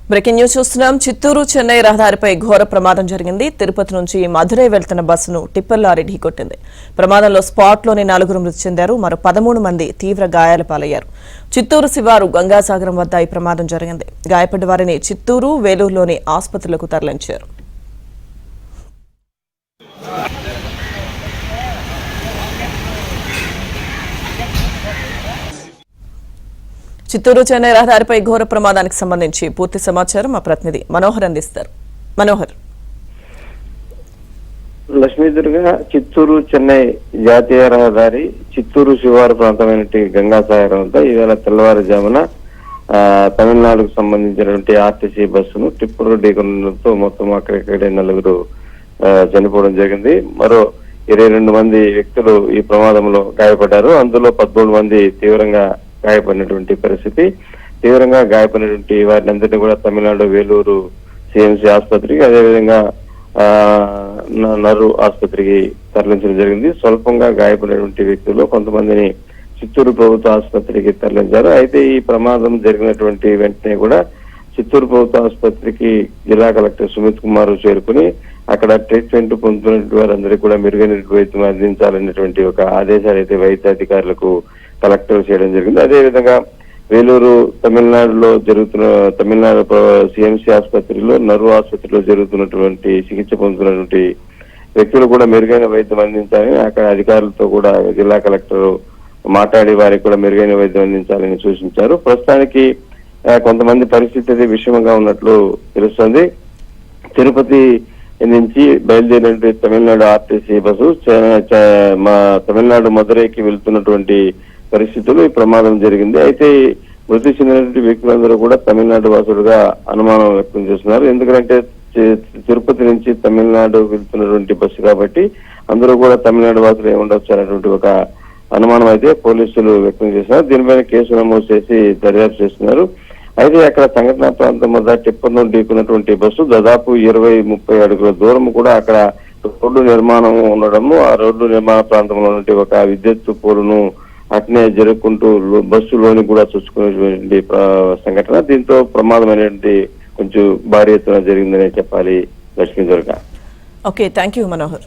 Breaking news చూస్తున్నాం. చిత్తూరు చెన్నై రహదారిపై ఘోర ప్రమాదం జరిగింది. తిరుపతి నుంచి మధురై వెళ్తున్న బస్సును టిప్పర్ లారీ ఢీకొట్టింది. ప్రమాదంలో స్పాట్లోనే 4 మృతి చెందారు. మరో 13 మంది తీవ్ర గాయాల పాలయ్యారు. చిత్తూరు శివారు గంగాసాగరం వద్ద ఈ ప్రమాదం జరిగింది. గాయపడ్డ వారిని చిత్తూరు, వేలూరులోని ఆసుపత్రులకు తరలించారు. చిత్తూరు చెన్నై రహదారిపై ఘోర ప్రమాదానికి సంబంధించి పూర్తి సమాచారం మా ప్రతినిధి మనోహర్ అందిస్తారు. మనోహర్. లక్ష్మీదుర్గ చిత్తూరు చెన్నై జాతీయ రహదారి చిత్తూరు శివారు ప్రాంతమైన గంగాసాగరం వద్ద ఈవేళ తెల్లవారుజామున తమిళనాడుకు సంబంధించినటువంటి ఆర్టీసీ బస్సును టిప్పర్ ఢీకొనడంతో మొత్తం అక్కడిక్కడే 4 చనిపోవడం జరిగింది. మరో 22 మంది వ్యక్తులు ఈ ప్రమాదంలో గాయపడ్డారు. అందులో 13 మంది తీవ్రంగా గాయపడినటువంటి పరిస్థితి. తీవ్రంగా గాయపడినటువంటి వారిని అందరినీ కూడా తమిళనాడు వేలూరు సిఎంసి ఆసుపత్రికి, అదేవిధంగా నరు ఆసుపత్రికి తరలించడం జరిగింది. స్వల్పంగా గాయపడినటువంటి వ్యక్తులు కొంతమందిని చిత్తూరు ప్రభుత్వ ఆసుపత్రికి తరలించారు. అయితే ఈ ప్రమాదం జరిగినటువంటి వెంటనే కూడా చిత్తూరు ప్రభుత్వ ఆసుపత్రికి జిల్లా కలెక్టర్ సుమిత్ కుమార్ చేరుకుని అక్కడ ట్రీట్మెంట్ పొందుతున్నటువంటి వారందరికీ కూడా మెరుగైన వైద్యం అందించాలనేటువంటి ఒక ఆదేశాలు అయితే వైద్యాధికారులకు కలెక్టర్ చేయడం జరిగింది. అదేవిధంగా వేలూరు తమిళనాడు సిఎంసి ఆసుపత్రిలో, నరు ఆసుపత్రిలో జరుగుతున్నటువంటి చికిత్స పొందుతున్నటువంటి వ్యక్తులు కూడా మెరుగైన వైద్యం అందించాలని అక్కడ అధికారులతో కూడా జిల్లా కలెక్టర్ మాట్లాడి వారికి కూడా మెరుగైన వైద్యం అందించాలని సూచించారు. ప్రస్తుతానికి కొంతమంది పరిస్థితి విషమంగా ఉన్నట్లు తెలుస్తోంది. తిరుపతి నుంచి బయలుదేరినటువంటి తమిళనాడు ఆర్టీసీ బస్సు తమిళనాడు మధురైకి వెళ్తున్నటువంటి పరిస్థితుల్లో ఈ ప్రమాదం జరిగింది. అయితే మృతి చెందినటువంటి వ్యక్తులందరూ కూడా తమిళనాడు వాసులుగా అనుమానం వ్యక్తం చేస్తున్నారు. ఎందుకంటే తిరుపతి నుంచి తమిళనాడు వెళ్తున్నటువంటి బస్సు కాబట్టి అందరూ కూడా తమిళనాడు వాసులు ఏముండొచ్చు అనేటువంటి ఒక అనుమానం అయితే పోలీసులు వ్యక్తం చేస్తున్నారు. దీనిపైన కేసు నమోదు చేసి దర్యాప్తు చేస్తున్నారు. అయితే అక్కడ సంఘటనా ప్రాంతం వద్ద టిప్పర్ను ఢీకున్నటువంటి బస్సు దాదాపు 20-30 అడుగుల దూరం కూడా అక్కడ రోడ్డు నిర్మాణం ఉండడము, ఆ రోడ్డు నిర్మాణ ప్రాంతంలో ఉన్నటువంటి ఒక విద్యుత్ పోలును అట్నే జరుపుకుంటూ బస్సులోని కూడా చూసుకునేటువంటి సంఘటన. దీంతో ప్రమాదం అనేది కొంచెం భారీ ఎత్తున జరిగిందనే చెప్పాలి. Lakshmi Durga. Okay, thank you Manohar.